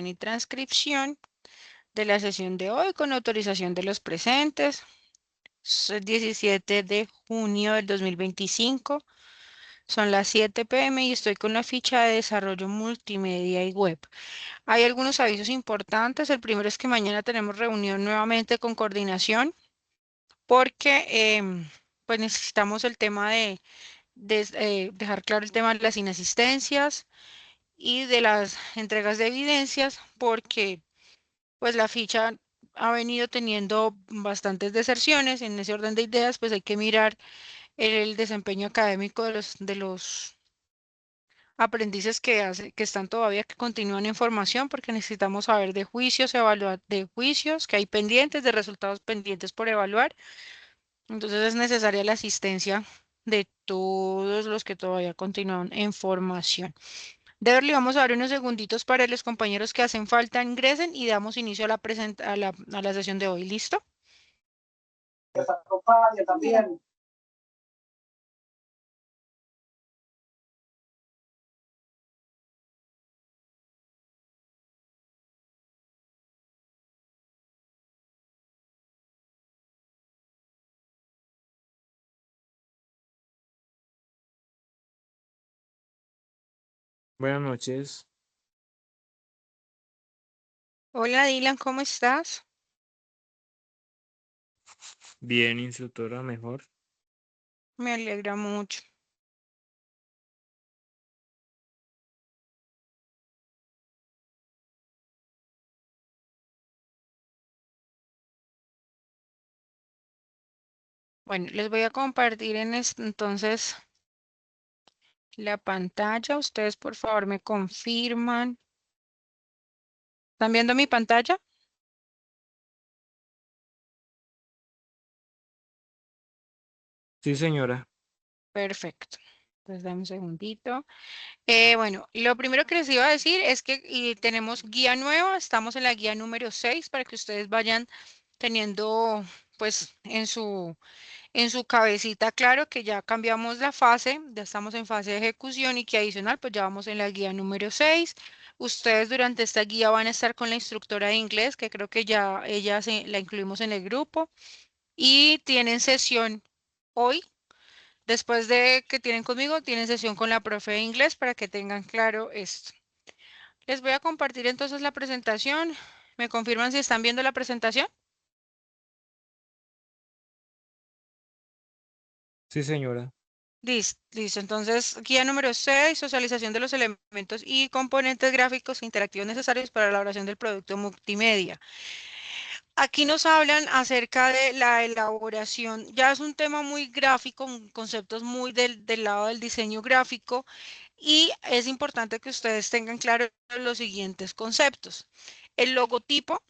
y transcripción de la sesión de hoy con autorización de los presentes. Es el 17 de junio del 2025. Son las 7 p.m. y estoy con la ficha de desarrollo multimedia y web. Hay algunos avisos importantes. El primero es que mañana tenemos reunión nuevamente con coordinación porque pues necesitamos el tema de dejar claro el tema de las inasistencias y de las entregas de evidencias porque pues la ficha ha venido teniendo bastantes deserciones. En ese orden de ideas, pues hay que mirar el desempeño académico de los aprendices que están todavía, que continúan en formación, porque necesitamos saber de juicios, evaluar de juicios que hay pendientes, de resultados pendientes por evaluar. Entonces es necesaria la asistencia de todos los que todavía continúan en formación. Deberle vamos a dar unos segunditos para los compañeros que hacen falta ingresen y damos inicio a la sesión de hoy. ¿Listo? También. Buenas noches. Hola Dylan, ¿cómo estás? Bien, instructora, mejor. Me alegra mucho. Bueno, les voy a compartir entonces la pantalla. Ustedes por favor me confirman. ¿Están viendo mi pantalla? Sí, señora. Perfecto. Entonces dame un segundito. Bueno, lo primero que les iba a decir es que tenemos guía nueva. Estamos en la guía número 6 para que ustedes vayan teniendo pues en su cabecita, claro que ya cambiamos la fase, ya estamos en fase de ejecución y que adicional, pues ya vamos en la guía número 6. Ustedes durante esta guía van a estar con la instructora de inglés, que creo que ya la incluimos en el grupo, y tienen sesión hoy. Después de que tienen conmigo, tienen sesión con la profe de inglés para que tengan claro esto. Les voy a compartir entonces la presentación. ¿Me confirman si están viendo la presentación? Sí, señora. Listo. Entonces, guía número 6, socialización de los elementos y componentes gráficos e interactivos necesarios para la elaboración del producto multimedia. Aquí nos hablan acerca de la elaboración, ya es un tema muy gráfico, conceptos muy del lado del diseño gráfico y es importante que ustedes tengan claro los siguientes conceptos. El logotipo,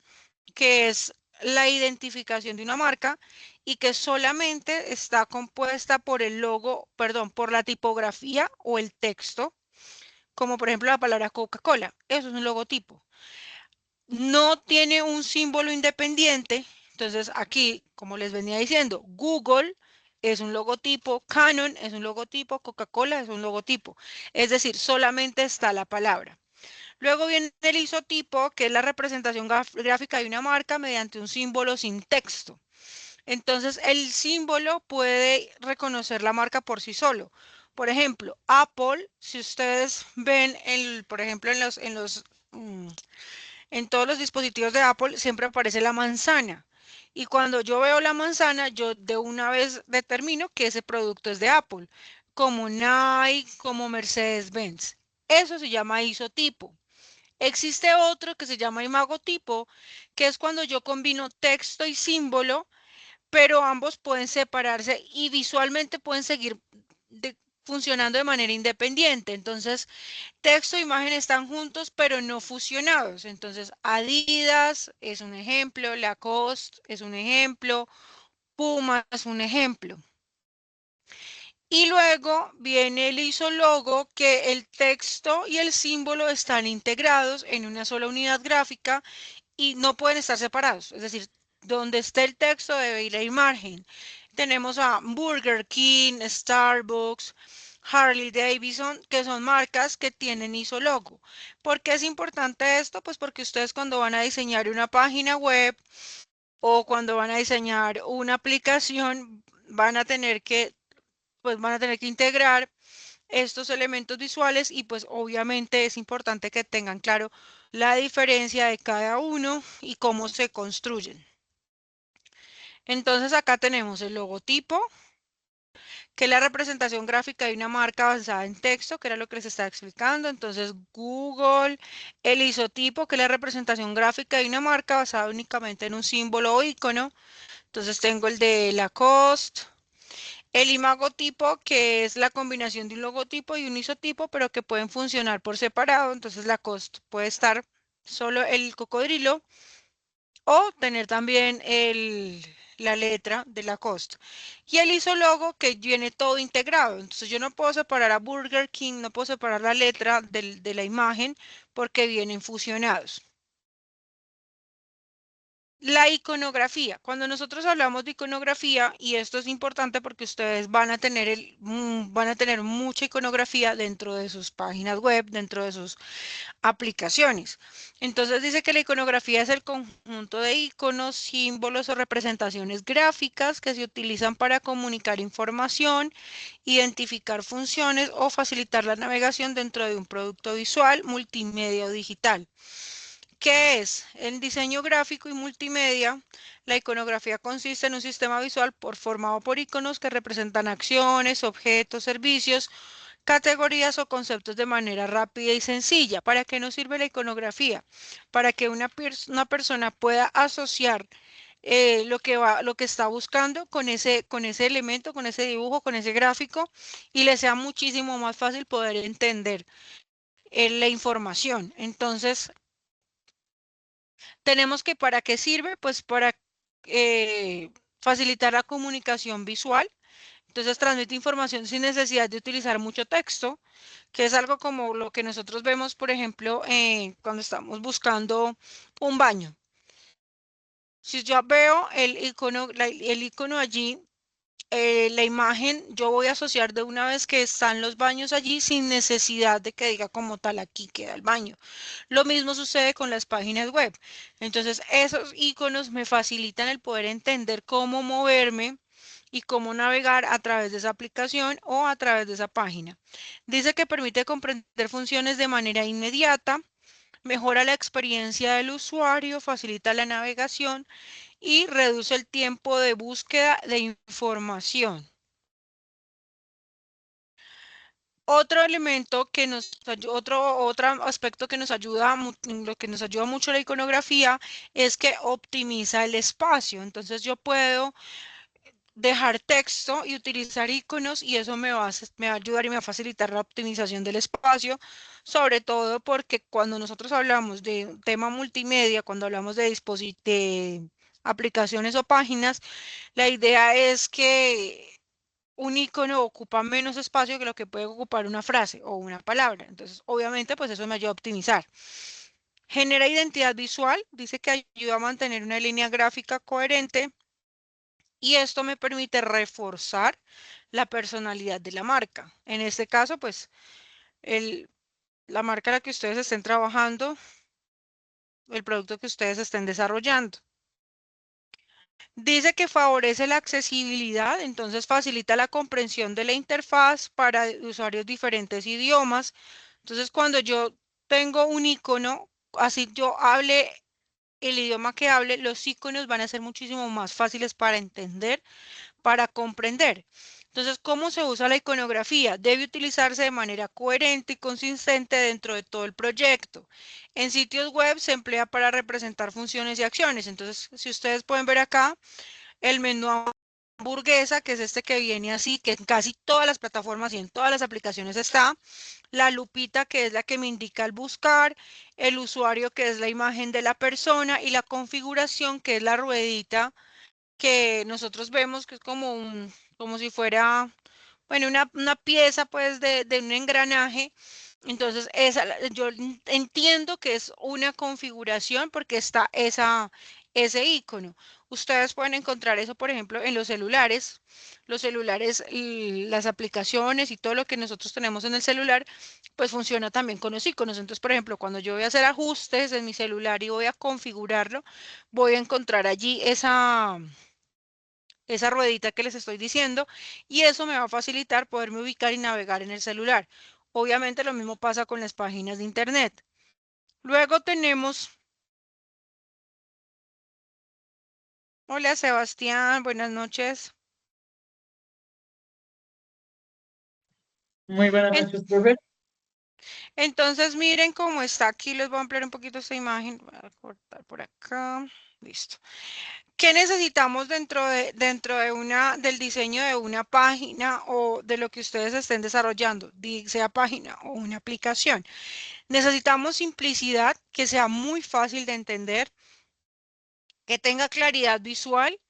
que es la identificación de una marca y que solamente está compuesta por el logo, perdón, por la tipografía o el texto, como por ejemplo la palabra Coca-Cola. Eso es un logotipo. No tiene un símbolo independiente. Entonces aquí, como les venía diciendo, Google es un logotipo, Canon es un logotipo, Coca-Cola es un logotipo. Es decir, solamente está la palabra. Luego viene el isotipo, que es la representación gráfica de una marca mediante un símbolo sin texto. Entonces, el símbolo puede reconocer la marca por sí solo. Por ejemplo, Apple, si ustedes ven, por ejemplo, en todos los dispositivos de Apple, siempre aparece la manzana. Y cuando yo veo la manzana, yo de una vez determino que ese producto es de Apple, como Nike, como Mercedes-Benz. Eso se llama isotipo. Existe otro que se llama imagotipo, que es cuando yo combino texto y símbolo, pero ambos pueden separarse y visualmente pueden seguir funcionando de manera independiente. Entonces, texto e imagen están juntos, pero no fusionados. Entonces, Adidas es un ejemplo, Lacoste es un ejemplo, Puma es un ejemplo. Y luego viene el isólogo, que el texto y el símbolo están integrados en una sola unidad gráfica y no pueden estar separados. Es decir, donde esté el texto debe ir la imagen. Tenemos a Burger King, Starbucks, Harley Davidson, que son marcas que tienen isólogo. ¿Por qué es importante esto? Pues porque ustedes cuando van a diseñar una página web o cuando van a diseñar una aplicación, van a tener que integrar estos elementos visuales y pues obviamente es importante que tengan claro la diferencia de cada uno y cómo se construyen. Entonces acá tenemos el logotipo, que es la representación gráfica de una marca basada en texto, que era lo que les estaba explicando. Entonces Google, el isotipo, que es la representación gráfica de una marca basada únicamente en un símbolo o icono. Entonces tengo el de Lacoste. El imagotipo, que es la combinación de un logotipo y un isotipo, pero que pueden funcionar por separado. Entonces Lacoste puede estar solo el cocodrilo o tener también la letra de Lacoste. Y el isólogo que viene todo integrado. Entonces yo no puedo separar a Burger King, no puedo separar la letra de la imagen porque vienen fusionados. La iconografía. Cuando nosotros hablamos de iconografía, y esto es importante porque ustedes van a tener mucha iconografía dentro de sus páginas web, dentro de sus aplicaciones. Entonces dice que la iconografía es el conjunto de iconos, símbolos o representaciones gráficas que se utilizan para comunicar información, identificar funciones o facilitar la navegación dentro de un producto visual, multimedia o digital. ¿Qué es? En diseño gráfico y multimedia, la iconografía consiste en un sistema visual formado por iconos que representan acciones, objetos, servicios, categorías o conceptos de manera rápida y sencilla. ¿Para qué nos sirve la iconografía? Para que una persona pueda asociar lo que está buscando con ese elemento, con ese dibujo, con ese gráfico y le sea muchísimo más fácil poder entender la información. Entonces, tenemos que, ¿para qué sirve? Pues para facilitar la comunicación visual. Entonces transmite información sin necesidad de utilizar mucho texto, que es algo como lo que nosotros vemos, por ejemplo, cuando estamos buscando un baño. Si yo veo el icono allí, la imagen, yo voy a asociar de una vez que están los baños allí sin necesidad de que diga como tal aquí queda el baño. Lo mismo sucede con las páginas web. Entonces, esos iconos me facilitan el poder entender cómo moverme y cómo navegar a través de esa aplicación o a través de esa página. Dice que permite comprender funciones de manera inmediata, mejora la experiencia del usuario, facilita la navegación y reduce el tiempo de búsqueda de información. Otro elemento que otro aspecto que nos ayuda, lo que nos ayuda mucho la iconografía es que optimiza el espacio. Entonces yo puedo dejar texto y utilizar iconos y eso me va a ayudar y me va a facilitar la optimización del espacio, sobre todo porque cuando nosotros hablamos de un tema multimedia, cuando hablamos de aplicaciones o páginas, la idea es que un icono ocupa menos espacio que lo que puede ocupar una frase o una palabra. Entonces, obviamente, pues eso me ayuda a optimizar. Genera identidad visual, dice que ayuda a mantener una línea gráfica coherente y esto me permite reforzar la personalidad de la marca. En este caso, pues la marca en la que ustedes estén trabajando, el producto que ustedes estén desarrollando. Dice que favorece la accesibilidad, entonces facilita la comprensión de la interfaz para usuarios de diferentes idiomas. Entonces, cuando yo tengo un icono, así yo hable el idioma que hable, los iconos van a ser muchísimo más fáciles para entender, para comprender. Entonces, ¿cómo se usa la iconografía? Debe utilizarse de manera coherente y consistente dentro de todo el proyecto. En sitios web se emplea para representar funciones y acciones. Entonces, si ustedes pueden ver acá, el menú hamburguesa, que es este que viene así, que en casi todas las plataformas y en todas las aplicaciones está, la lupita, que es la que me indica el buscar, el usuario, que es la imagen de la persona, y la configuración, que es la ruedita que nosotros vemos, que es como si fuera, bueno, una pieza pues de un engranaje. Entonces, yo entiendo que es una configuración porque está ese icono. Ustedes pueden encontrar eso, por ejemplo, en los celulares, las aplicaciones y todo lo que nosotros tenemos en el celular, pues funciona también con los iconos. Entonces, por ejemplo, cuando yo voy a hacer ajustes en mi celular y voy a configurarlo, voy a encontrar allí esa ruedita que les estoy diciendo y eso me va a facilitar poderme ubicar y navegar en el celular. Obviamente lo mismo pasa con las páginas de internet. Luego tenemos, hola Sebastián, buenas noches. Muy buenas En- noches, profe. entonces miren cómo está aquí, les voy a ampliar un poquito esta imagen, voy a cortar por acá, listo. ¿Qué necesitamos del diseño de una página o de lo que ustedes estén desarrollando, sea página o una aplicación? Necesitamos simplicidad, que sea muy fácil de entender, que tenga claridad visual,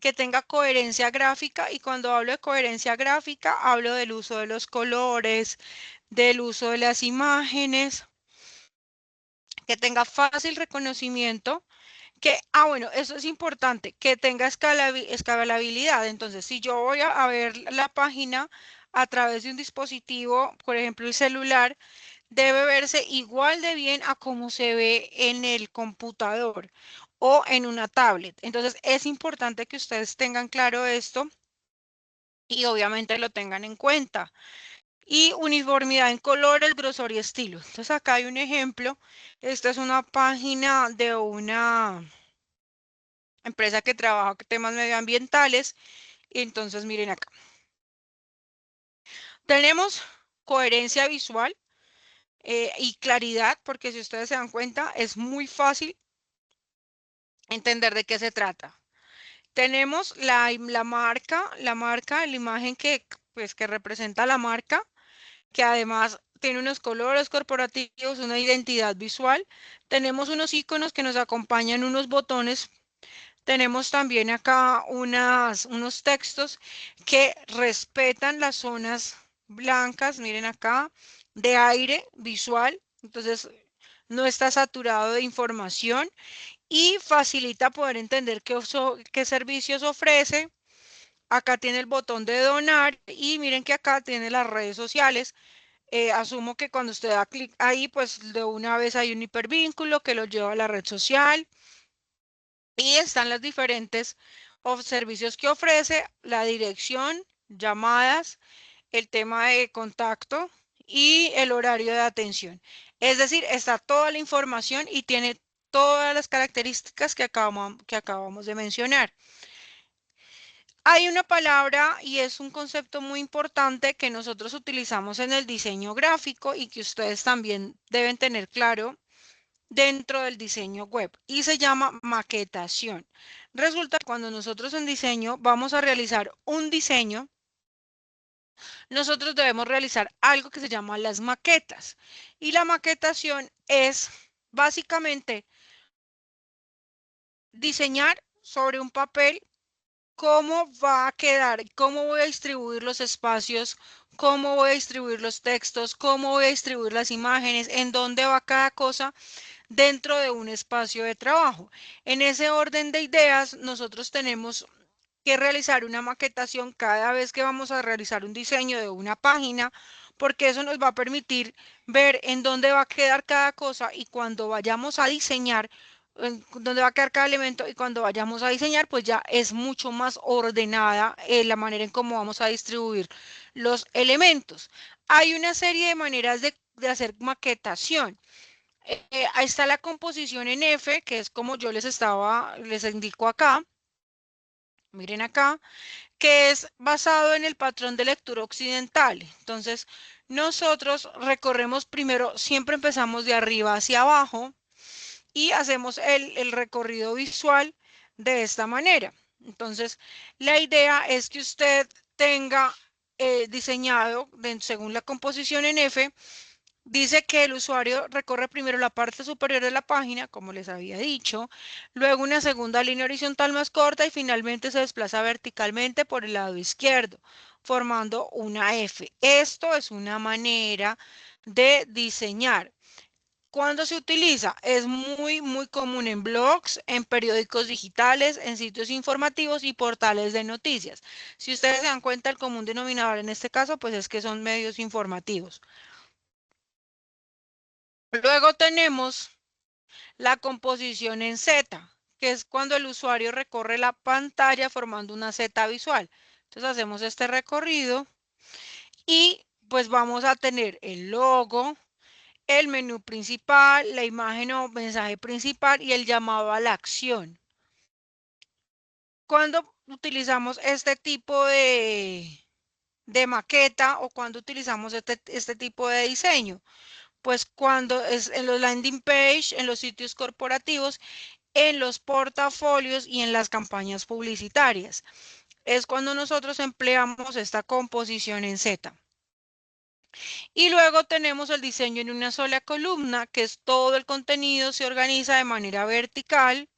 que tenga coherencia gráfica, y cuando hablo de coherencia gráfica, hablo del uso de los colores, del uso de las imágenes, que tenga fácil reconocimiento, bueno, eso es importante, que tenga escalabilidad. Entonces, si yo voy a ver la página a través de un dispositivo, por ejemplo, el celular, debe verse igual de bien a como se ve en el computador o en una tablet. Entonces, es importante que ustedes tengan claro esto y obviamente lo tengan en cuenta. Y uniformidad en colores, grosor y estilo. Entonces, acá hay un ejemplo. Esta es una página de una empresa que trabaja con temas medioambientales. Entonces, miren acá. Tenemos coherencia visual y claridad, porque si ustedes se dan cuenta, es muy fácil entender de qué se trata. Tenemos la imagen pues, que representa la marca, que además tiene unos colores corporativos, una identidad visual. Tenemos unos iconos que nos acompañan, unos botones. Tenemos también acá unos textos que respetan las zonas blancas, miren acá, de aire visual. Entonces, no está saturado de información y facilita poder entender qué servicios ofrece. Acá tiene el botón de donar y miren que acá tiene las redes sociales. Asumo que cuando usted da clic ahí, pues de una vez hay un hipervínculo que lo lleva a la red social y están los diferentes servicios que ofrece, la dirección, llamadas, el tema de contacto y el horario de atención. Es decir, está toda la información y tiene todas las características que acabamos de mencionar. Hay una palabra y es un concepto muy importante que nosotros utilizamos en el diseño gráfico y que ustedes también deben tener claro dentro del diseño web y se llama maquetación. Resulta que cuando nosotros en diseño vamos a realizar un diseño, nosotros debemos realizar algo que se llama las maquetas. Y la maquetación es básicamente diseñar sobre un papel cómo va a quedar, cómo voy a distribuir los espacios, cómo voy a distribuir los textos, cómo voy a distribuir las imágenes, en dónde va cada cosa dentro de un espacio de trabajo. En ese orden de ideas, nosotros tenemos que realizar una maquetación cada vez que vamos a realizar un diseño de una página, porque eso nos va a permitir ver en dónde va a quedar cada cosa y cuando vayamos a diseñar, en dónde va a quedar cada elemento y cuando vayamos a diseñar, pues ya es mucho más ordenada la manera en cómo vamos a distribuir los elementos. Hay una serie de maneras de hacer maquetación. Ahí está la composición en F, que es como yo les indico acá. Miren acá, que es basado en el patrón de lectura occidental. Entonces, nosotros recorremos primero, siempre empezamos de arriba hacia abajo y hacemos el recorrido visual de esta manera. Entonces, la idea es que usted tenga diseñado, según la composición en F, dice que el usuario recorre primero la parte superior de la página, como les había dicho, luego una segunda línea horizontal más corta y finalmente se desplaza verticalmente por el lado izquierdo, formando una F. Esto es una manera de diseñar. ¿Cuándo se utiliza? Es muy común en blogs, en periódicos digitales, en sitios informativos y portales de noticias. Si ustedes se dan cuenta, el común denominador en este caso, pues es que son medios informativos. Luego tenemos la composición en Z, que es cuando el usuario recorre la pantalla formando una Z visual. Entonces hacemos este recorrido y pues vamos a tener el logo, el menú principal, la imagen o mensaje principal y el llamado a la acción. Cuando utilizamos este tipo de maqueta o cuando utilizamos este tipo de diseño, pues cuando es en los landing page, en los sitios corporativos, en los portafolios y en las campañas publicitarias. Es cuando nosotros empleamos esta composición en Z. Y luego tenemos el diseño en una sola columna, que es todo el contenido se organiza de manera vertical,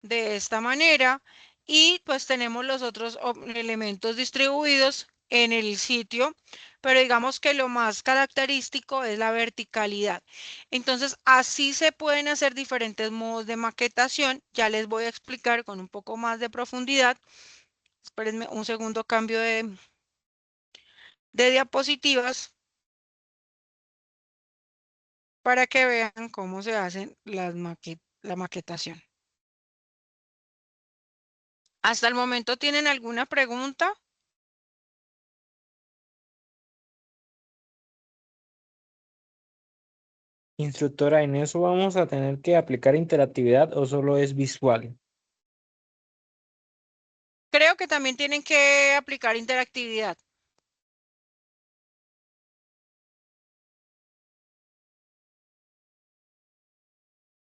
de esta manera, y pues tenemos los otros elementos distribuidos en el sitio, pero digamos que lo más característico es la verticalidad. Entonces, así se pueden hacer diferentes modos de maquetación. Ya les voy a explicar con un poco más de profundidad. Espérenme un segundo, cambio de diapositivas para que vean cómo se hacen la maquetación. ¿Hasta el momento tienen alguna pregunta? Instructora, ¿en eso vamos a tener que aplicar interactividad o solo es visual? Creo que también tienen que aplicar interactividad.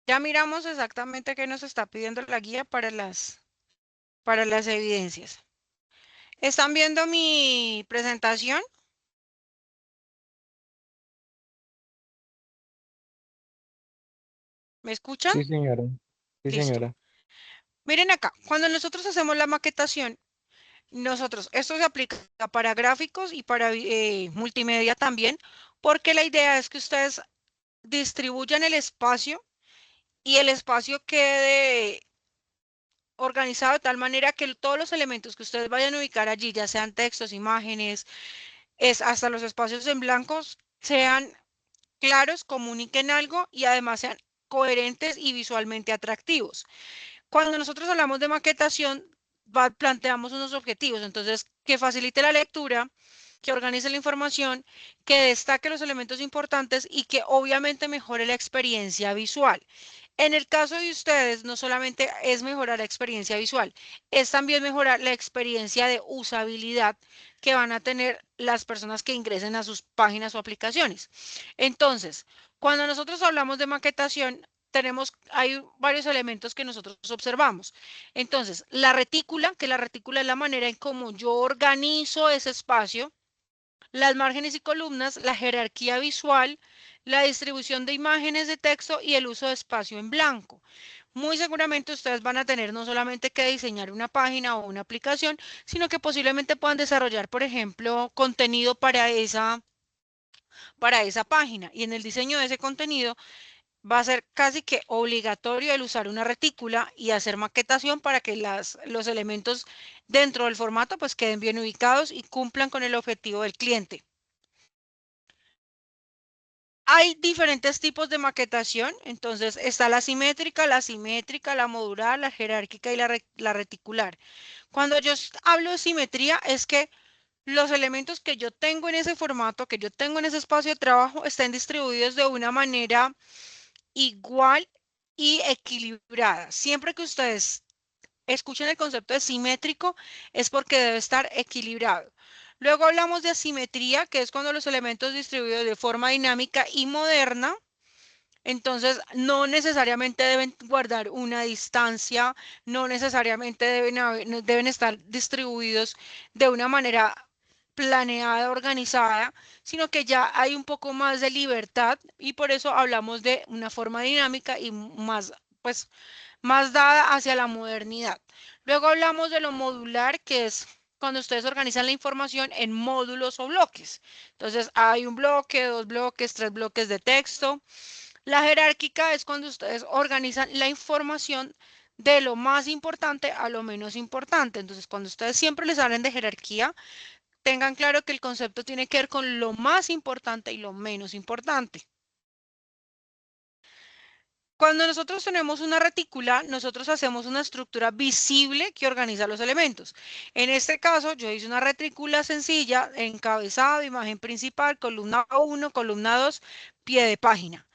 Ya miramos exactamente qué nos está pidiendo la guía para las evidencias. ¿Están viendo mi presentación? ¿Me escuchan? Sí, señora. Sí, Listo. señora. Miren acá, cuando nosotros hacemos la maquetación, esto se aplica para gráficos y para multimedia también, porque la idea es que ustedes distribuyan el espacio y el espacio quede organizado de tal manera que todos los elementos que ustedes vayan a ubicar allí, ya sean textos, imágenes, hasta los espacios en blancos, sean claros, comuniquen algo y además sean coherentes y visualmente atractivos. Cuando nosotros hablamos de maquetación, planteamos unos objetivos, entonces que facilite la lectura, que organice la información, que destaque los elementos importantes y que obviamente mejore la experiencia visual. En el caso de ustedes, no solamente es mejorar la experiencia visual, es también mejorar la experiencia de usabilidad que van a tener las personas que ingresen a sus páginas o aplicaciones. Entonces, cuando nosotros hablamos de maquetación, hay varios elementos que nosotros observamos. Entonces, la retícula, que la retícula es la manera en cómo yo organizo ese espacio, las márgenes y columnas, la jerarquía visual, la distribución de imágenes de texto y el uso de espacio en blanco. Muy seguramente ustedes van a tener no solamente que diseñar una página o una aplicación, sino que posiblemente puedan desarrollar, por ejemplo, contenido para esa página. Y en el diseño de ese contenido va a ser casi que obligatorio el usar una retícula y hacer maquetación para que los elementos dentro del formato pues queden bien ubicados y cumplan con el objetivo del cliente. Hay diferentes tipos de maquetación, entonces está la simétrica, la asimétrica, la modular, la jerárquica y la reticular. Cuando yo hablo de simetría es que los elementos que yo tengo en ese formato, que yo tengo en ese espacio de trabajo, estén distribuidos de una manera igual y equilibrada. Siempre que ustedes escuchen el concepto de simétrico, es porque debe estar equilibrado. Luego hablamos de asimetría, que es cuando los elementos distribuidos de forma dinámica y moderna, entonces no necesariamente deben guardar una distancia, no necesariamente deben estar distribuidos de una manera planeada, organizada, sino que ya hay un poco más de libertad y por eso hablamos de una forma dinámica y más, pues, más dada hacia la modernidad. Luego hablamos de lo modular, que es cuando ustedes organizan la información en módulos o bloques. Entonces hay un bloque, dos bloques, tres bloques de texto. La jerárquica es cuando ustedes organizan la información de lo más importante a lo menos importante. Entonces, cuando ustedes siempre les hablen de jerarquía, tengan claro que el concepto tiene que ver con lo más importante y lo menos importante. Cuando nosotros tenemos una retícula, nosotros hacemos una estructura visible que organiza los elementos. En este caso, yo hice una retícula sencilla, encabezado, imagen principal, columna 1, columna 2, pie de página.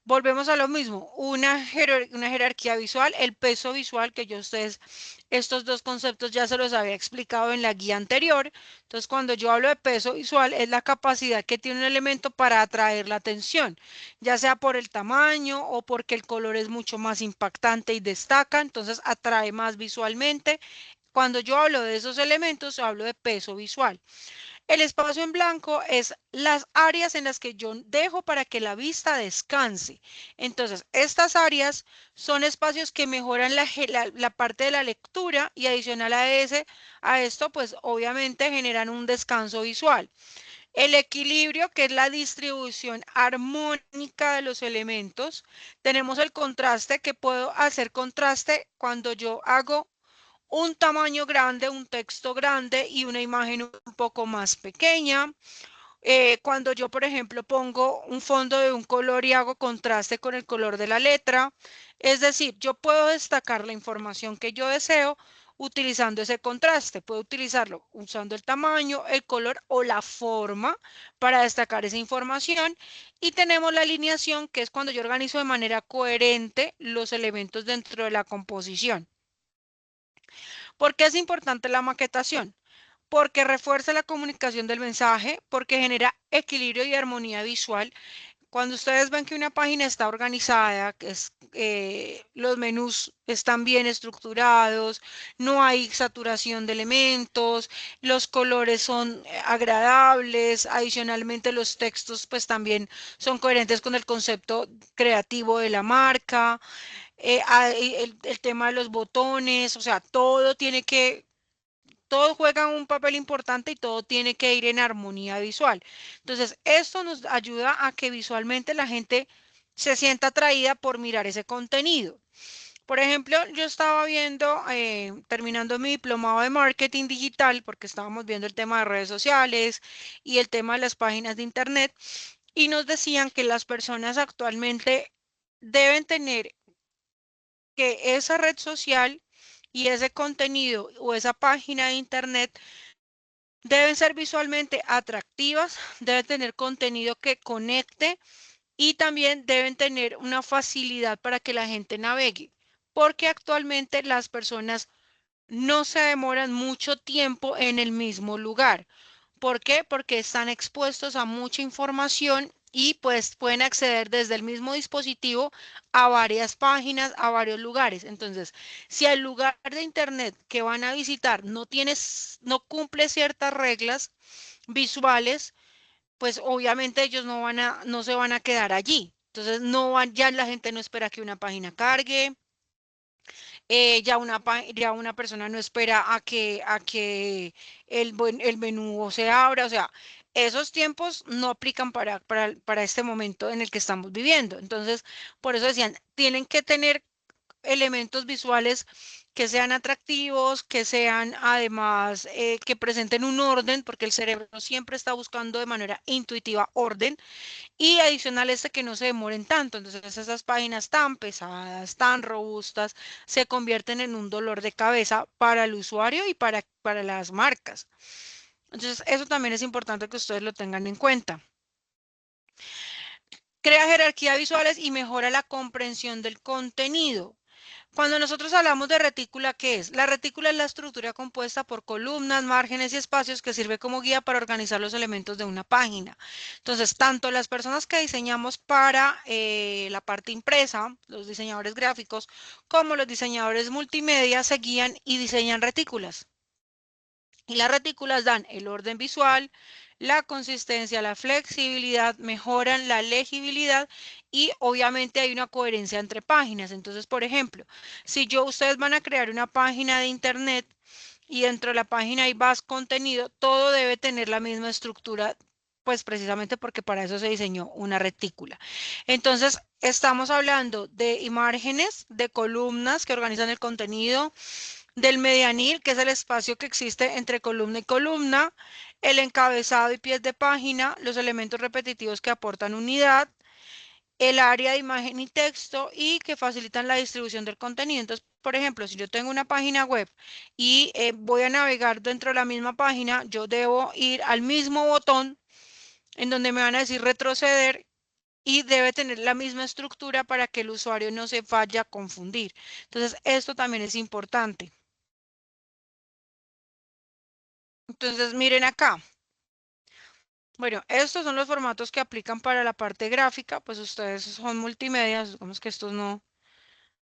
Volvemos a lo mismo, una jerarquía visual, el peso visual, que yo a ustedes estos dos conceptos ya se los había explicado en la guía anterior. Entonces, cuando yo hablo de peso visual, es la capacidad que tiene un elemento para atraer la atención, ya sea por el tamaño o porque el color es mucho más impactante y destaca, entonces atrae más visualmente. Cuando yo hablo de esos elementos, hablo de peso visual. El espacio en blanco es las áreas en las que yo dejo para que la vista descanse. Entonces, estas áreas son espacios que mejoran la parte de la lectura y adicional a esto, pues obviamente generan un descanso visual. El equilibrio, que es la distribución armónica de los elementos. Tenemos el contraste, que puedo hacer contraste cuando yo hago un tamaño grande, un texto grande y una imagen un poco más pequeña. Cuando yo, por ejemplo, pongo un fondo de un color y hago contraste con el color de la letra, es decir, yo puedo destacar la información que yo deseo utilizando ese contraste. Puedo utilizarlo usando el tamaño, el color o la forma para destacar esa información. Y tenemos la alineación, que es cuando yo organizo de manera coherente los elementos dentro de la composición. ¿Por qué es importante la maquetación? Porque refuerza la comunicación del mensaje, porque genera equilibrio y armonía visual. Cuando ustedes ven que una página está organizada, los menús están bien estructurados, no hay saturación de elementos, los colores son agradables, adicionalmente los textos pues también son coherentes con el concepto creativo de la marca, el tema de los botones, o sea, todo juega un papel importante y todo tiene que ir en armonía visual. Entonces, esto nos ayuda a que visualmente la gente se sienta atraída por mirar ese contenido. Por ejemplo, yo estaba viendo, terminando mi diplomado de marketing digital, porque estábamos viendo el tema de redes sociales y el tema de las páginas de internet, y nos decían que las personas actualmente deben tener que esa red social y ese contenido o esa página de internet deben ser visualmente atractivas, deben tener contenido que conecte y también deben tener una facilidad para que la gente navegue, porque actualmente las personas no se demoran mucho tiempo en el mismo lugar. ¿Por qué? Porque están expuestos a mucha información y pues pueden acceder desde el mismo dispositivo a varias páginas, a varios lugares. Entonces, si el lugar de internet que van a visitar no cumple ciertas reglas visuales, pues obviamente ellos no se van a quedar allí. Entonces, ya la gente no espera que una página cargue, ya una persona no espera a que el menú se abra, o sea, esos tiempos no aplican para este momento en el que estamos viviendo. Entonces, por eso decían, tienen que tener elementos visuales que sean atractivos, que sean además, que presenten un orden, porque el cerebro siempre está buscando de manera intuitiva orden. Y adicional que no se demoren tanto. Entonces esas páginas tan pesadas, tan robustas, se convierten en un dolor de cabeza para el usuario y para las marcas. Entonces eso también es importante que ustedes lo tengan en cuenta. Crea jerarquías visuales y mejora la comprensión del contenido. Cuando nosotros hablamos de retícula, ¿qué es? La retícula es la estructura compuesta por columnas, márgenes y espacios que sirve como guía para organizar los elementos de una página. Entonces, tanto las personas que diseñamos para la parte impresa, los diseñadores gráficos, como los diseñadores multimedia se guían y diseñan retículas. Y las retículas dan el orden visual, la consistencia, la flexibilidad, mejoran la legibilidad y obviamente hay una coherencia entre páginas. Entonces, por ejemplo, si ustedes van a crear una página de internet y dentro de la página hay más contenido, todo debe tener la misma estructura pues precisamente porque para eso se diseñó una retícula. Entonces, estamos hablando de imágenes, de columnas que organizan el contenido, del medianil, que es el espacio que existe entre columna y columna, el encabezado y pies de página, los elementos repetitivos que aportan unidad, el área de imagen y texto y que facilitan la distribución del contenido. Entonces, por ejemplo, si yo tengo una página web y voy a navegar dentro de la misma página, yo debo ir al mismo botón en donde me van a decir retroceder y debe tener la misma estructura para que el usuario no se vaya a confundir. Entonces, esto también es importante. Entonces, miren acá. Bueno, estos son los formatos que aplican para la parte gráfica, pues ustedes son multimedia, digamos que estos no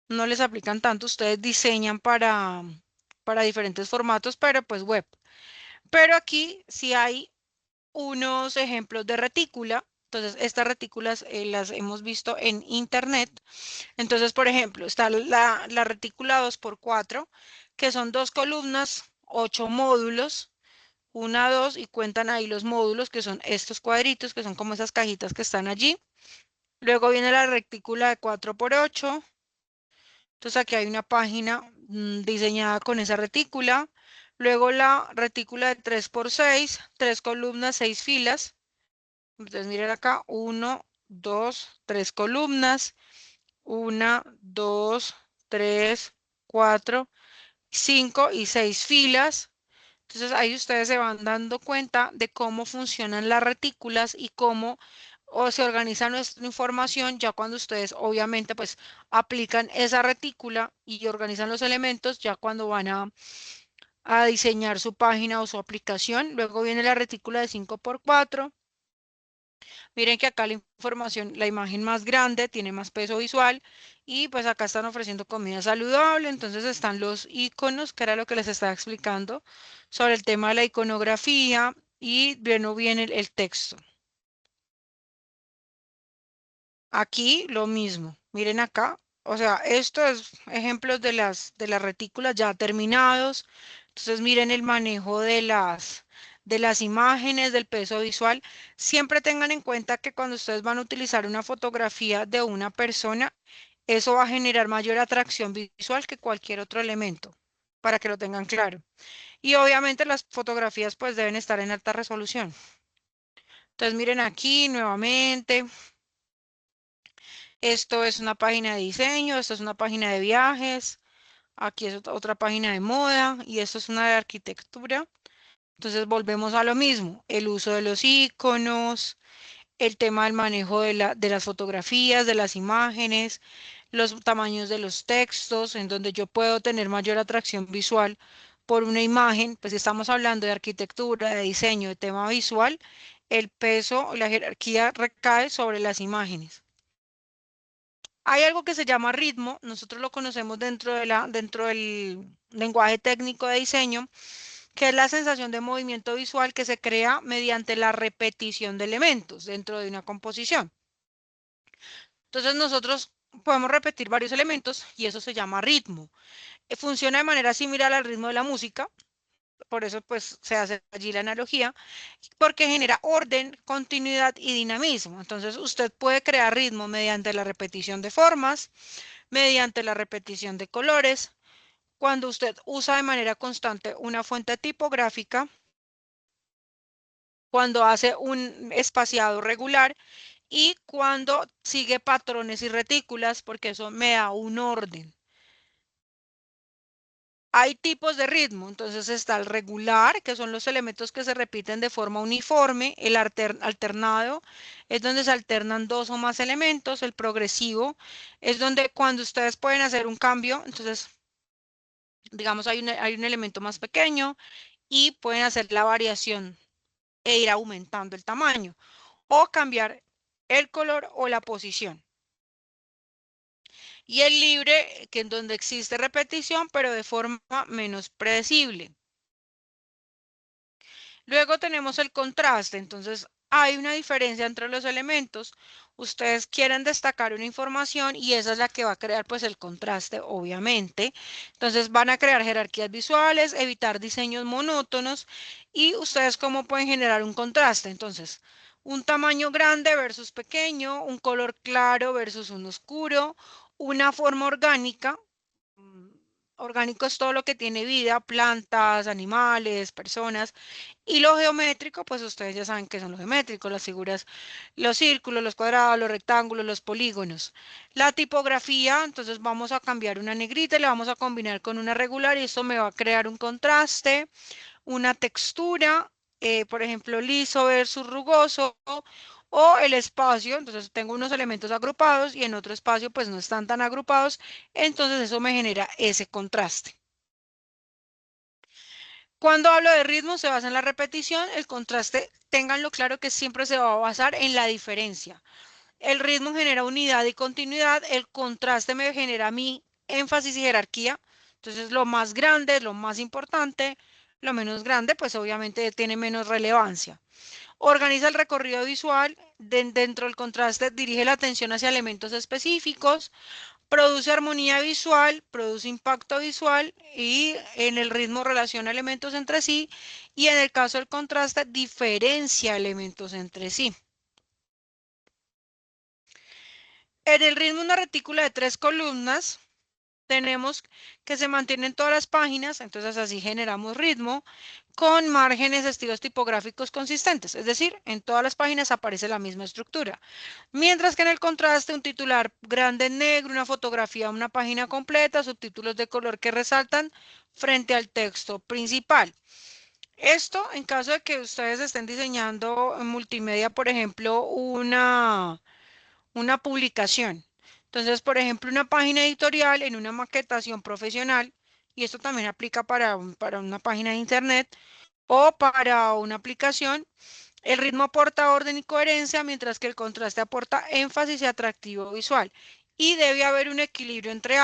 les aplican tanto, ustedes diseñan para diferentes formatos, pero pues web. Pero aquí sí hay unos ejemplos de retícula. Entonces, estas retículas las hemos visto en internet. Entonces, por ejemplo, está la retícula 2x4, que son dos columnas, 8 módulos, una, dos, y cuentan ahí los módulos, que son estos cuadritos, que son como esas cajitas que están allí. Luego viene la retícula de 4x8. Entonces aquí hay una página diseñada con esa retícula. Luego la retícula de 3x6, 3 columnas, 6 filas. Entonces miren acá, 1, 2, 3 columnas, 1, 2, 3, 4, 5 y 6 filas. Entonces ahí ustedes se van dando cuenta de cómo funcionan las retículas y cómo o se organiza nuestra información ya cuando ustedes obviamente pues aplican esa retícula y organizan los elementos ya cuando van a diseñar su página o su aplicación. Luego viene la retícula de 5x4. Miren que acá la información, la imagen más grande tiene más peso visual y pues acá están ofreciendo comida saludable. Entonces están los iconos, que era lo que les estaba explicando sobre el tema de la iconografía y bueno, viene el texto. Aquí lo mismo. Miren acá. O sea, esto es ejemplos de las retículas ya terminados. Entonces miren el manejo de las imágenes, del peso visual. Siempre tengan en cuenta que cuando ustedes van a utilizar una fotografía de una persona, eso va a generar mayor atracción visual que cualquier otro elemento, para que lo tengan claro. Y obviamente las fotografías pues deben estar en alta resolución. Entonces miren aquí nuevamente. Esto es una página de diseño, esto es una página de viajes, aquí es otra página de moda y esto es una de arquitectura. Entonces volvemos a lo mismo, el uso de los iconos, el tema del manejo de las fotografías, de las imágenes, los tamaños de los textos, en donde yo puedo tener mayor atracción visual por una imagen, pues si estamos hablando de arquitectura, de diseño, de tema visual, el peso, la jerarquía recae sobre las imágenes. Hay algo que se llama ritmo, nosotros lo conocemos dentro del lenguaje técnico de diseño, que es la sensación de movimiento visual que se crea mediante la repetición de elementos dentro de una composición. Entonces nosotros podemos repetir varios elementos y eso se llama ritmo. Funciona de manera similar al ritmo de la música, por eso pues se hace allí la analogía, porque genera orden, continuidad y dinamismo. Entonces usted puede crear ritmo mediante la repetición de formas, mediante la repetición de colores, cuando usted usa de manera constante una fuente tipográfica, cuando hace un espaciado regular y cuando sigue patrones y retículas, porque eso me da un orden. Hay tipos de ritmo, entonces está el regular, que son los elementos que se repiten de forma uniforme, el alternado es donde se alternan dos o más elementos, el progresivo es donde cuando ustedes pueden hacer un cambio, entonces digamos hay un elemento más pequeño y pueden hacer la variación e ir aumentando el tamaño o cambiar el color o la posición. Y el libre, que en donde existe repetición, pero de forma menos predecible. Luego tenemos el contraste, entonces hay una diferencia entre los elementos. Ustedes quieren destacar una información y esa es la que va a crear pues el contraste, obviamente. Entonces van a crear jerarquías visuales, evitar diseños monótonos y ustedes cómo pueden generar un contraste. Entonces, Un tamaño grande versus pequeño, un color claro versus un oscuro, una forma orgánica. mm, Orgánico es todo lo que tiene vida, plantas, animales, personas. Y lo geométrico, pues ustedes ya saben qué son los geométricos, las figuras, los círculos, los cuadrados, los rectángulos, los polígonos. La tipografía, entonces vamos a cambiar una negrita y la vamos a combinar con una regular y esto me va a crear un contraste, una textura, por ejemplo, liso versus rugoso, o el espacio, entonces tengo unos elementos agrupados y en otro espacio pues no están tan agrupados, entonces eso me genera ese contraste. Cuando hablo de ritmo, se basa en la repetición, el contraste, ténganlo claro que siempre se va a basar en la diferencia. El ritmo genera unidad y continuidad, el contraste me genera mi énfasis y jerarquía. Entonces, lo más grande es lo más importante, lo menos grande, pues obviamente tiene menos relevancia. Organiza el recorrido visual, dentro del contraste dirige la atención hacia elementos específicos, produce armonía visual, produce impacto visual y en el ritmo relaciona elementos entre sí y en el caso del contraste diferencia elementos entre sí. En el ritmo una retícula de 3 columnas tenemos que se mantienen todas las páginas, entonces así generamos ritmo con márgenes, estilos tipográficos consistentes, es decir, en todas las páginas aparece la misma estructura. Mientras que en el contraste un titular grande en negro, una fotografía, una página completa, subtítulos de color que resaltan frente al texto principal. Esto en caso de que ustedes estén diseñando en multimedia, por ejemplo, una publicación. Entonces, por ejemplo, una página editorial en una maquetación profesional, y esto también aplica para una página de internet o para una aplicación, el ritmo aporta orden y coherencia, mientras que el contraste aporta énfasis y atractivo visual. Y debe haber un equilibrio entre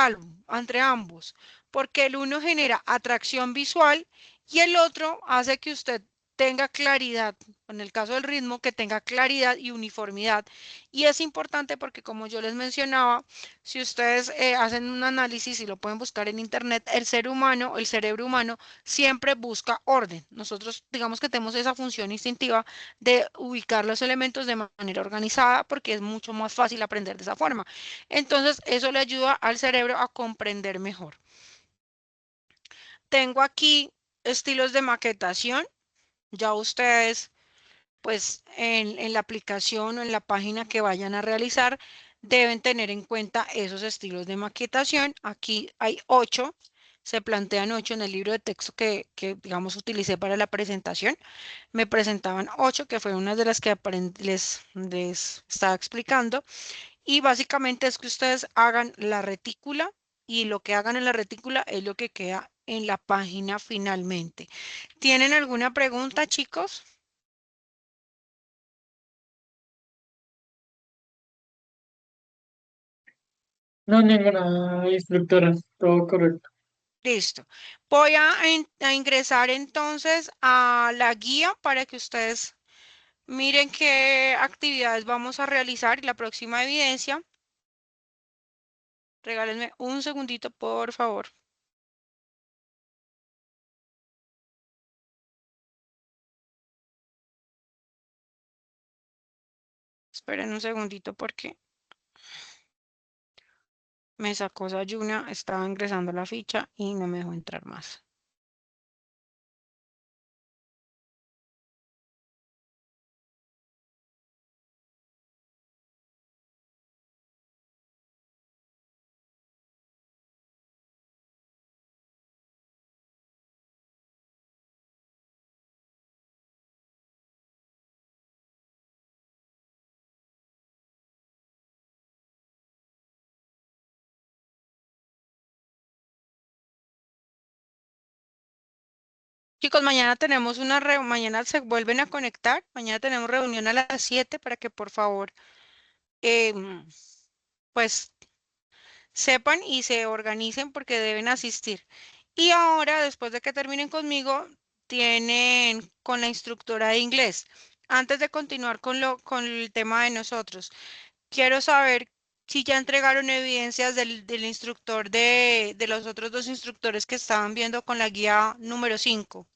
ambos, porque el uno genera atracción visual y el otro hace que usted tenga claridad, en el caso del ritmo, que tenga claridad y uniformidad. Y es importante porque, como yo les mencionaba, si ustedes hacen un análisis y lo pueden buscar en internet, el ser humano, el cerebro humano, siempre busca orden. Nosotros, digamos que tenemos esa función instintiva de ubicar los elementos de manera organizada porque es mucho más fácil aprender de esa forma. Entonces, eso le ayuda al cerebro a comprender mejor. Tengo aquí estilos de maquetación. Ya ustedes, pues en la aplicación o en la página que vayan a realizar, deben tener en cuenta esos estilos de maquetación. Aquí hay 8. Se plantean 8 en el libro de texto digamos, utilicé para la presentación. Me presentaban 8, que fue una de las que les estaba explicando. Y básicamente es que ustedes hagan la retícula y lo que hagan en la retícula es lo que queda en la página finalmente. ¿Tienen alguna pregunta, chicos? No, ninguna instructora, todo correcto. Listo. Voy a ingresar entonces a la guía para que ustedes miren qué actividades vamos a realizar y la próxima evidencia. Regálenme un segundito, por favor. Esperen un segundito porque me sacó Sayuna, estaba ingresando la ficha y no me dejó entrar más. Chicos, mañana tenemos mañana se vuelven a conectar, mañana tenemos reunión a las 7 para que por favor, em, pues sepan y se organicen porque deben asistir. Y ahora, después de que terminen conmigo, tienen con la instructora de inglés. Antes de continuar con el tema de nosotros, quiero saber si ya entregaron evidencias del instructor de los otros dos instructores que estaban viendo con la guía número 5.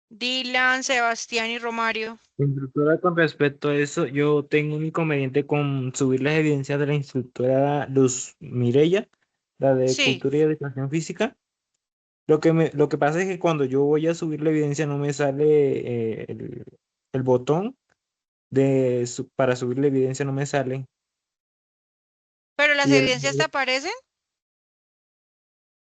Dylan, Sebastián y Romario. Instructora, con respecto a eso, yo tengo un inconveniente con subir las evidencias de la instructora Luz Mireya, la de Sí, Cultura y Educación Física. Lo que pasa es que cuando yo voy a subir la evidencia no me sale el botón para subir la evidencia, no me sale. pero las Y evidencias te aparecen.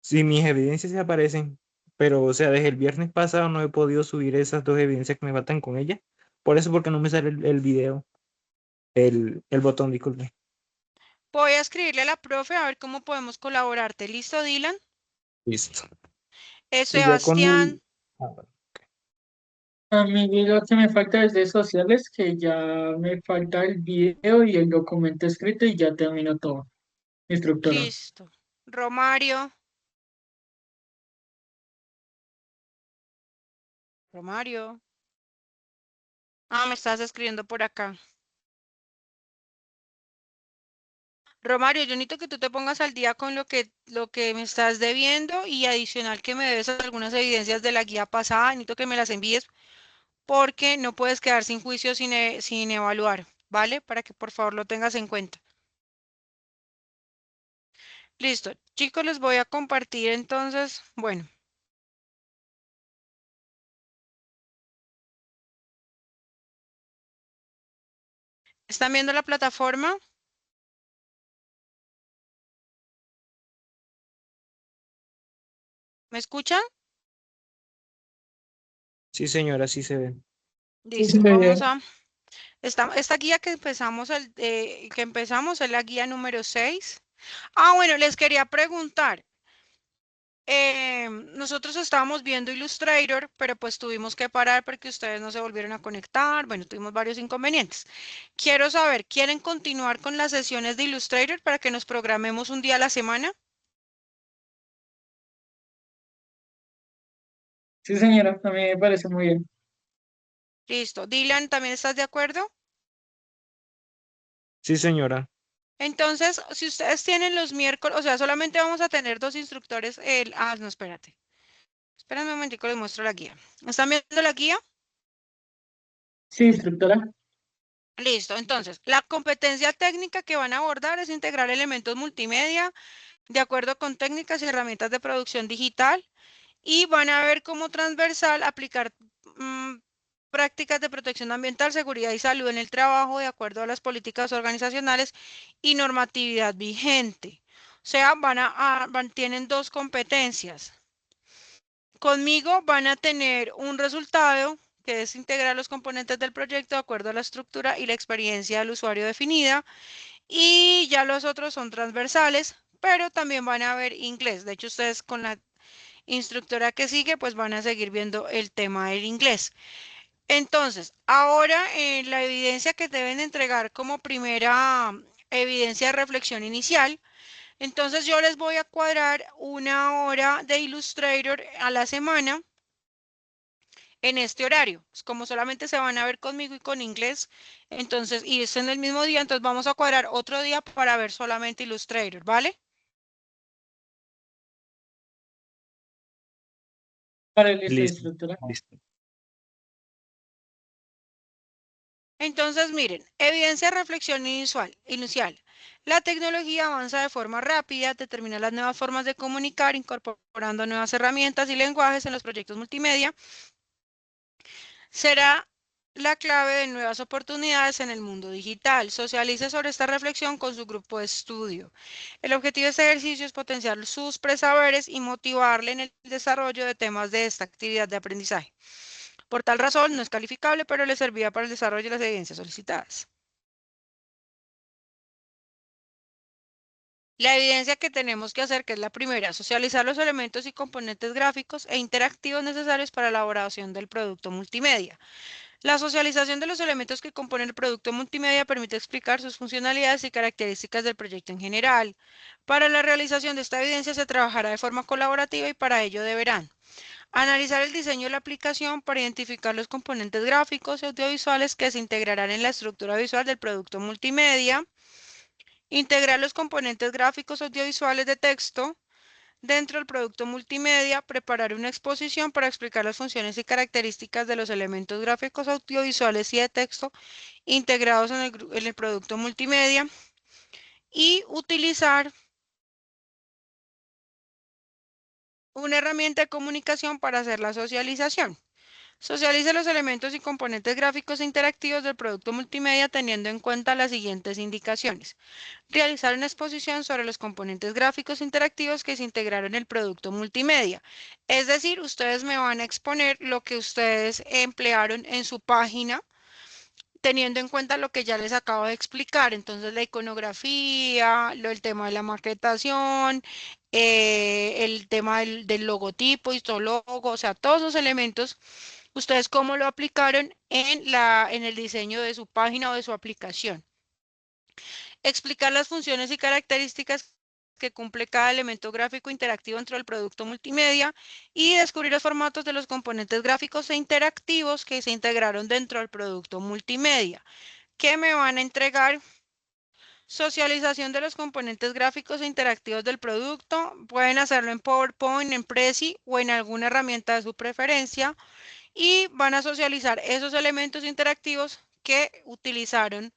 sí, mis evidencias se aparecen, pero o sea, desde el viernes pasado no he podido subir esas dos evidencias que me faltan con ella. Por eso, porque no me sale el video, el botón, disculpe. Voy a escribirle a la profe a ver cómo podemos colaborarte. ¿Listo, Dylan? Listo. Y ya con Sebastián. bueno. A mí lo que me falta es de sociales, que ya me falta el video y el documento escrito y ya termino todo, instructora. Listo. Romario. Romario. Ah, me estás escribiendo por acá. Romario, yo necesito que tú te pongas al día con lo que me estás debiendo y adicional que me debes algunas evidencias de la guía pasada. Necesito que me las envíes porque no puedes quedar sin juicio sin evaluar, ¿vale? Para que por favor lo tengas en cuenta. Listo. Chicos, les voy a compartir entonces. Bueno, ¿están viendo la plataforma? ¿Me escuchan? Sí, señora, sí se ve. Sí, sí, Listo. Vamos a... esta guía que empezamos es la guía número 6. Ah, bueno, les quería preguntar. Nosotros estábamos viendo Illustrator, pero pues tuvimos que parar porque ustedes no se volvieron a conectar. Bueno, tuvimos varios inconvenientes. Quiero saber, ¿quieren continuar con las sesiones de Illustrator para que nos programemos un día a la semana? sí, señora, a mí me parece muy bien. Listo. Dylan, ¿también estás de acuerdo? Sí, señora. Entonces, si ustedes tienen los miércoles, o sea, solamente vamos a tener dos instructores. No, espérate. Espérame un momentico, les muestro la guía. ¿Están viendo la guía? Sí, instructora. Listo. Entonces, la competencia técnica que van a abordar es integrar elementos multimedia de acuerdo con técnicas y herramientas de producción digital y van a ver como transversal aplicar mm, prácticas de protección ambiental, seguridad y salud en el trabajo de acuerdo a las políticas organizacionales y normatividad vigente. O sea, tienen dos competencias. Conmigo van a tener un resultado que es integrar los componentes del proyecto de acuerdo a la estructura y la experiencia del usuario definida. Y ya los otros son transversales, pero también van a ver inglés. De hecho, ustedes con la instructora que sigue, pues van a seguir viendo el tema del inglés. Entonces, ahora la evidencia que deben entregar como primera evidencia de reflexión inicial. Entonces, yo les voy a cuadrar una hora de Illustrator a la semana en este horario. Pues, como solamente se van a ver conmigo y con inglés, entonces, y es en el mismo día, entonces vamos a cuadrar otro día para ver solamente Illustrator, ¿vale? Vale, listo, Listo. instructora. Listo. Entonces, miren, evidencia de reflexión inicial. La tecnología avanza de forma rápida, determina las nuevas formas de comunicar, incorporando nuevas herramientas y lenguajes en los proyectos multimedia. Será la clave de nuevas oportunidades en el mundo digital. Socialice sobre esta reflexión con su grupo de estudio. El objetivo de este ejercicio es potenciar sus presaberes y motivarle en el desarrollo de temas de esta actividad de aprendizaje. Por tal razón, no es calificable, pero le servirá para el desarrollo de las evidencias solicitadas. La evidencia que tenemos que hacer, que es la primera, socializar los elementos y componentes gráficos e interactivos necesarios para la elaboración del producto multimedia. La socialización de los elementos que componen el producto multimedia permite explicar sus funcionalidades y características del proyecto en general. Para la realización de esta evidencia se trabajará de forma colaborativa y para ello deberán analizar el diseño de la aplicación para identificar los componentes gráficos y audiovisuales que se integrarán en la estructura visual del producto multimedia, integrar los componentes gráficos audiovisuales de texto, dentro del producto multimedia, preparar una exposición para explicar las funciones y características de los elementos gráficos, audiovisuales y de texto integrados en el producto multimedia y utilizar una herramienta de comunicación para hacer la socialización. Socialice los elementos y componentes gráficos e interactivos del producto multimedia teniendo en cuenta las siguientes indicaciones. Realizar una exposición sobre los componentes gráficos interactivos que se integraron en el producto multimedia. Es decir, ustedes me van a exponer lo que ustedes emplearon en su página, teniendo en cuenta lo que ya les acabo de explicar. Entonces, la iconografía, el tema de la maquetación, el tema del logotipo, histologo, o sea, todos los elementos, ustedes cómo lo aplicaron en el diseño de su página o de su aplicación. Explicar las funciones y características que cumple cada elemento gráfico interactivo dentro del producto multimedia y descubrir los formatos de los componentes gráficos e interactivos que se integraron dentro del producto multimedia. ¿Qué me van a entregar? Socialización de los componentes gráficos e interactivos del producto. Pueden hacerlo en PowerPoint, en Prezi o en alguna herramienta de su preferencia y van a socializar esos elementos interactivos que utilizaron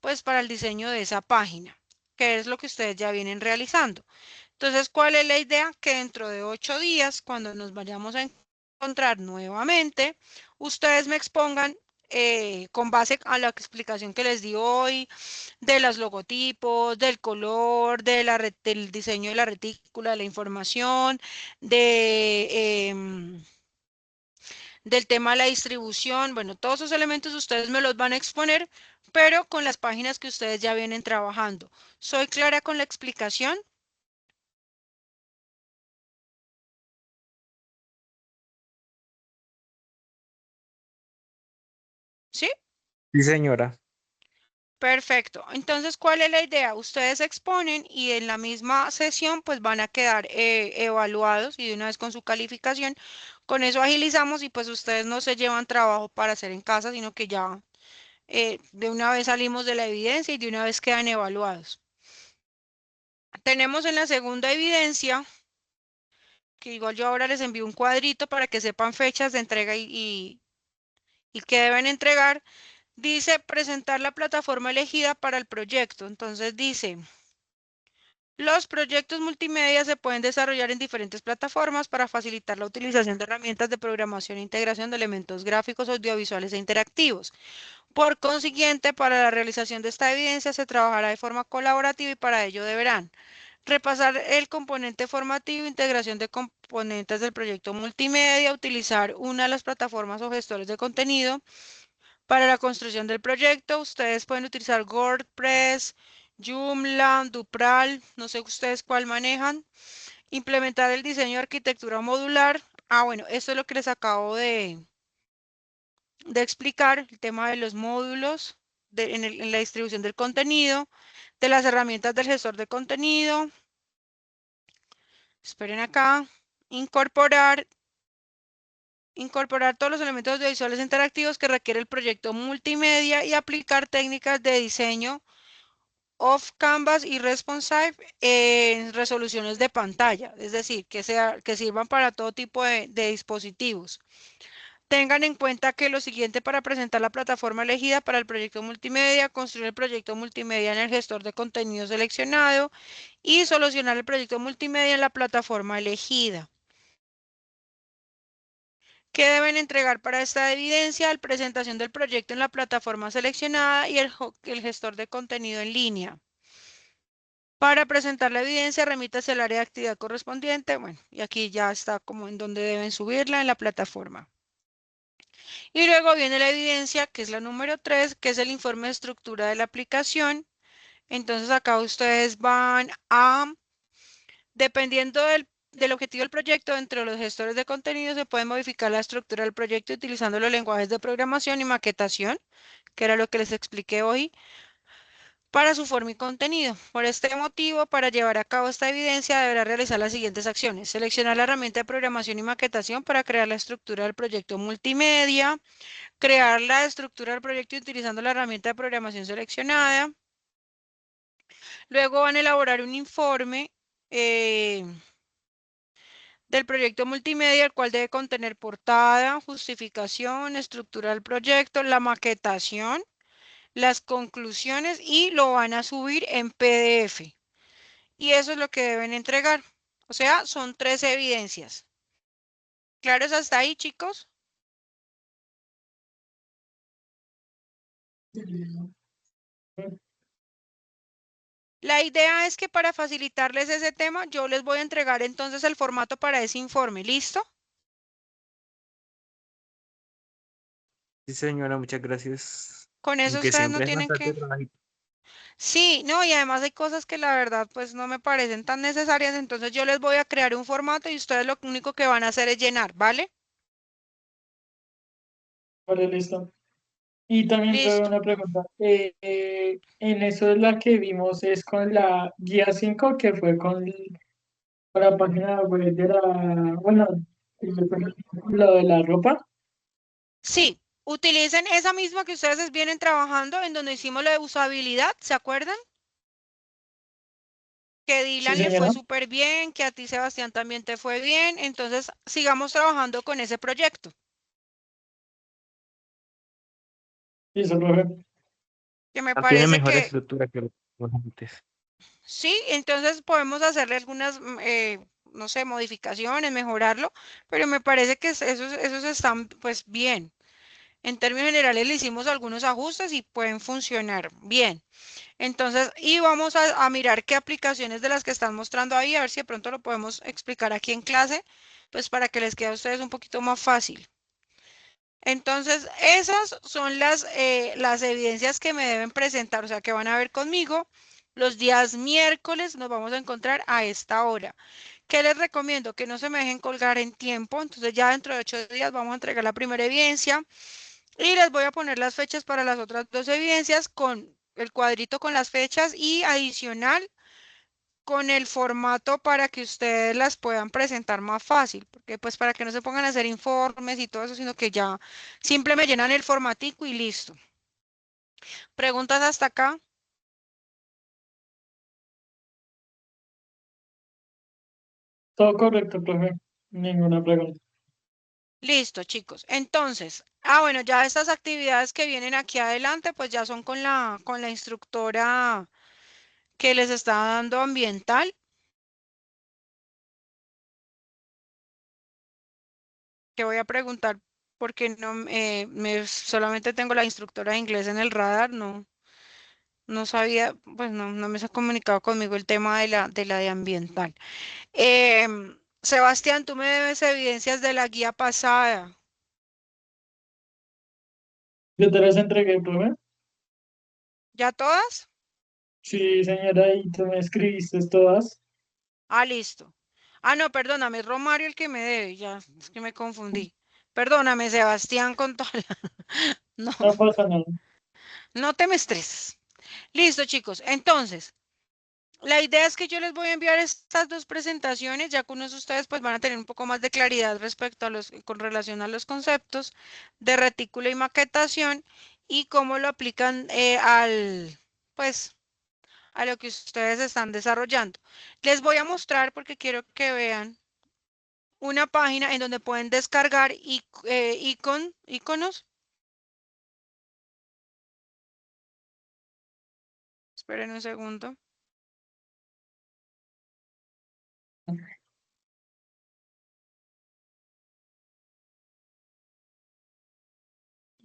pues para el diseño de esa página, que es lo que ustedes ya vienen realizando. Entonces, ¿cuál es la idea? Que dentro de 8 días, cuando nos vayamos a encontrar nuevamente, ustedes me expongan con base a la explicación que les di hoy, de los logotipos, del color, del diseño de la retícula, de la información, del tema de la distribución, bueno, todos esos elementos ustedes me los van a exponer, pero con las páginas que ustedes ya vienen trabajando. ¿Soy clara con la explicación? ¿Sí? Sí, señora. Perfecto. Entonces, ¿cuál es la idea? Ustedes exponen y en la misma sesión pues van a quedar evaluados y de una vez con su calificación. Con eso agilizamos y pues ustedes no se llevan trabajo para hacer en casa, sino que ya de una vez salimos de la evidencia y de una vez quedan evaluados. Tenemos en la segunda evidencia, que igual yo ahora les envío un cuadrito para que sepan fechas de entrega y que deben entregar. Dice presentar la plataforma elegida para el proyecto. Entonces dice, los proyectos multimedia se pueden desarrollar en diferentes plataformas para facilitar la utilización de herramientas de programación e integración de elementos gráficos, audiovisuales e interactivos. Por consiguiente, para la realización de esta evidencia se trabajará de forma colaborativa y para ello deberán repasar el componente formativo, integración de componentes del proyecto multimedia, utilizar una de las plataformas o gestores de contenido para la construcción del proyecto. Ustedes pueden utilizar WordPress, Joomla, Drupal, no sé ustedes cuál manejan. Implementar el diseño de arquitectura modular. Ah, bueno, esto es lo que les acabo de explicar, el tema de los módulos en la distribución del contenido, de las herramientas del gestor de contenido. Esperen acá. Incorporar todos los elementos audiovisuales interactivos que requiere el proyecto multimedia y aplicar técnicas de diseño off canvas y responsive en resoluciones de pantalla, es decir, que sirvan para todo tipo de dispositivos. Tengan en cuenta que lo siguiente para presentar la plataforma elegida para el proyecto multimedia, construir el proyecto multimedia en el gestor de contenido seleccionado y solucionar el proyecto multimedia en la plataforma elegida. ¿Qué deben entregar para esta evidencia? La presentación del proyecto en la plataforma seleccionada y el gestor de contenido en línea. Para presentar la evidencia, remítase al área de actividad correspondiente. Bueno, y aquí ya está como en donde deben subirla en la plataforma. Y luego viene la evidencia, que es la número 3, que es el informe de estructura de la aplicación. Entonces acá ustedes van a, dependiendo del objetivo del proyecto, entre los gestores de contenido se puede modificar la estructura del proyecto utilizando los lenguajes de programación y maquetación, que era lo que les expliqué hoy, para su forma y contenido. Por este motivo, para llevar a cabo esta evidencia, deberá realizar las siguientes acciones. Seleccionar la herramienta de programación y maquetación para crear la estructura del proyecto multimedia. Crear la estructura del proyecto utilizando la herramienta de programación seleccionada. Luego van a elaborar un informe del proyecto multimedia, el cual debe contener portada, justificación, estructura del proyecto, la maquetación, las conclusiones y lo van a subir en PDF. Y eso es lo que deben entregar. O sea, son 3 evidencias. ¿Claros hasta ahí, chicos? La idea es que para facilitarles ese tema, yo les voy a entregar entonces el formato para ese informe. ¿Listo? Sí, señora, muchas gracias. Con eso Aunque ustedes no siempre es tienen bastante que... trabajito. Sí, no, y además hay cosas que la verdad pues no me parecen tan necesarias, entonces yo les voy a crear un formato y ustedes lo único que van a hacer es llenar, ¿vale? Vale, listo. Y también tuve Listo. una pregunta. En eso es la que vimos es con la guía 5 que fue con la página web de la, bueno, lo de la ropa. Sí, utilicen esa misma que ustedes vienen trabajando en donde hicimos lo de usabilidad, ¿se acuerdan? Que Sí, Dylan le fue señora. súper bien, que a ti, Sebastián, también te fue bien, entonces sigamos trabajando con ese proyecto, Listo, profe. que me Tiene parece mejor que estructura que los antes. sí, entonces podemos hacerle algunas, no sé, modificaciones, mejorarlo, pero me parece que esos están pues bien. En términos generales le hicimos algunos ajustes y pueden funcionar bien. Entonces, y vamos a mirar qué aplicaciones de las que están mostrando ahí, a ver si de pronto lo podemos explicar aquí en clase, pues para que les quede a ustedes un poquito más fácil. Entonces, esas son las evidencias que me deben presentar, o sea, que van a ver conmigo. Los días miércoles nos vamos a encontrar a esta hora. ¿Qué les recomiendo? Que no se me dejen colgar en tiempo. Entonces, ya dentro de 8 días vamos a entregar la primera evidencia y les voy a poner las fechas para las otras 2 evidencias con el cuadrito con las fechas y adicional con el formato para que ustedes las puedan presentar más fácil, porque pues para que no se pongan a hacer informes y todo eso, sino que ya simplemente llenan el formatico y listo. ¿Preguntas hasta acá? Todo correcto, profe. Ninguna pregunta. Listo, chicos. Entonces, bueno, ya estas actividades que vienen aquí adelante, pues ya son con la instructora que les está dando ambiental. Que voy a preguntar porque no solamente tengo la instructora de inglés en el radar, no sabía, pues no me se ha comunicado conmigo el tema de ambiental. Sebastián, tú me debes evidencias de la guía pasada. Yo te las entregué, profe. ¿Ya todas? Sí, señora, y tú me escribiste todas. Listo. No, perdóname, es Romario el que me debe, ya, es que me confundí. Perdóname, Sebastián, con toda la... No, No pasa nada. no te me estreses. Listo, chicos. Entonces, la idea es que yo les voy a enviar estas 2 presentaciones, ya con eso ustedes pues van a tener un poco más de claridad respecto con relación a los conceptos de retículo y maquetación y cómo lo aplican pues, a lo que ustedes están desarrollando. Les voy a mostrar porque quiero que vean una página en donde pueden descargar iconos. Esperen un segundo.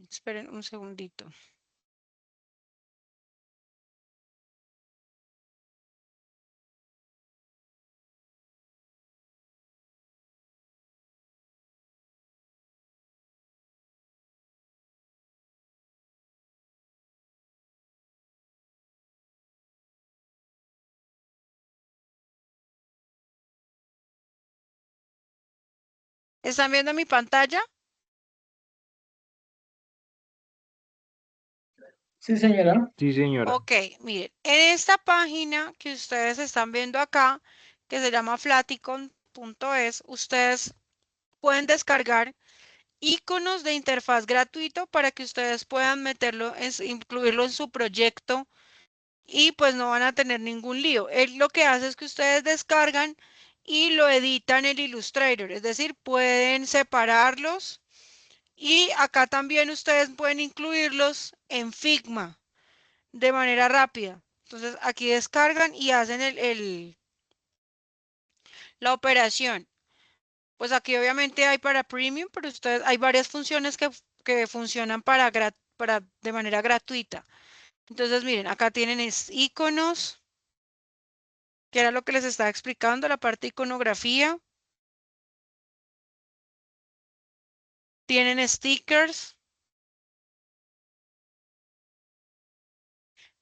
Esperen un segundito. ¿Están viendo mi pantalla? Sí, señora. Sí, señora. Ok, miren, en esta página que ustedes están viendo acá, que se llama flaticon.es, ustedes pueden descargar iconos de interfaz gratuito para que ustedes puedan incluirlo en su proyecto y pues no van a tener ningún lío. Él lo que hace es que ustedes descargan y lo editan en Illustrator, es decir, pueden separarlos y acá también ustedes pueden incluirlos en Figma de manera rápida. Entonces aquí descargan y hacen la operación. Pues aquí obviamente hay para Premium, pero ustedes hay varias funciones que funcionan para de manera gratuita. Entonces miren, acá tienen iconos, que era lo que les estaba explicando, la parte de iconografía. Tienen stickers.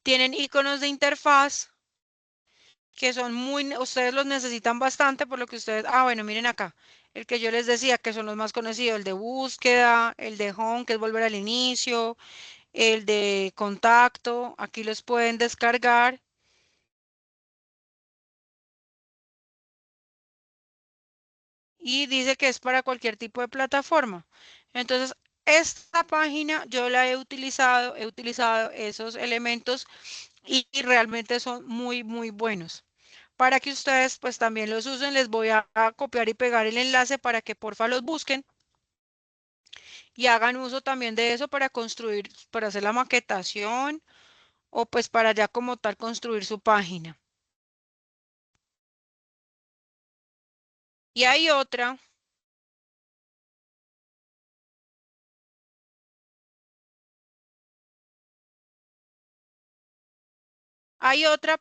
Tienen iconos de interfaz que son ustedes los necesitan bastante por lo que ustedes, bueno, miren acá, el que yo les decía que son los más conocidos, el de búsqueda, el de home, que es volver al inicio, el de contacto, aquí los pueden descargar. Y dice que es para cualquier tipo de plataforma. Entonces, esta página yo la he utilizado esos elementos y realmente son muy, muy buenos. Para que ustedes pues también los usen, les voy a copiar y pegar el enlace para que porfa los busquen y hagan uso también de eso para construir, para hacer la maquetación o pues para ya como tal construir su página. Y hay otra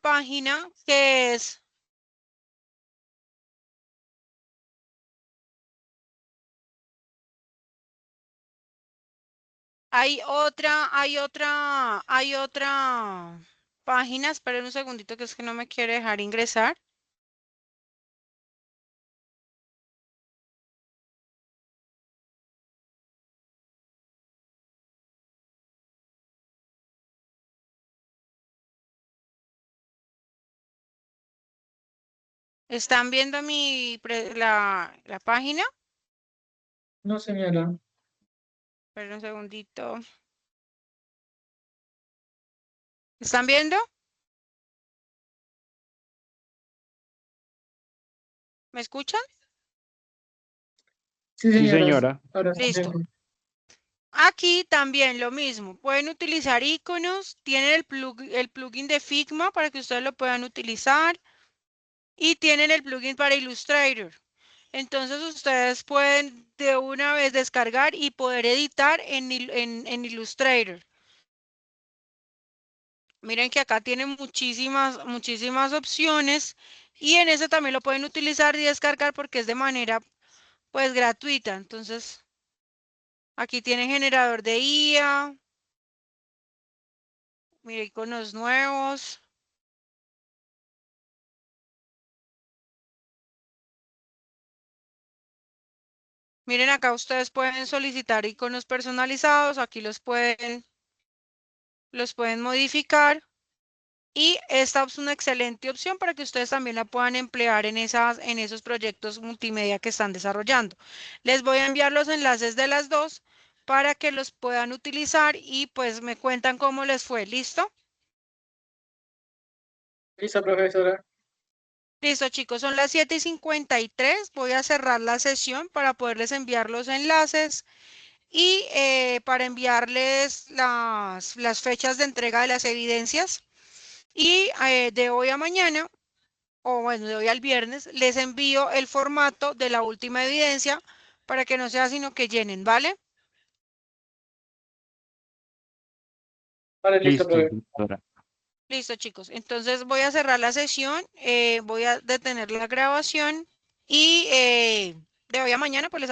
página que es hay otra página, esperen un segundito que es que no me quiere dejar ingresar. ¿Están viendo la página? No, señora. Esperen un segundito. ¿Están viendo? ¿Me escuchan? Sí, Sí, señora. señora. Ahora sí. Listo. Aquí también lo mismo. Pueden utilizar iconos. Tienen el plugin de Figma para que ustedes lo puedan utilizar. Y tienen el plugin para Illustrator. Entonces ustedes pueden de una vez descargar y poder editar en Illustrator. Miren que acá tienen muchísimas opciones y en ese también lo pueden utilizar y descargar porque es de manera pues gratuita. Entonces aquí tienen generador de IA, miren iconos nuevos. Miren acá ustedes pueden solicitar iconos personalizados, aquí los pueden modificar. Y esta es una excelente opción para que ustedes también la puedan emplear en esos proyectos multimedia que están desarrollando. Les voy a enviar los enlaces de las dos para que los puedan utilizar y pues me cuentan cómo les fue. ¿Listo? Listo, profesora. Listo, chicos, son las 7:53. Voy a cerrar la sesión para poderles enviar los enlaces y para enviarles las fechas de entrega de las evidencias. Y de hoy a mañana o bueno, de hoy al viernes, les envío el formato de la última evidencia para que no sea sino que llenen, ¿vale? Vale, listo, Listo, profesora. doctora. Listo, chicos. Entonces voy a cerrar la sesión, voy a detener la grabación y de hoy a mañana pues les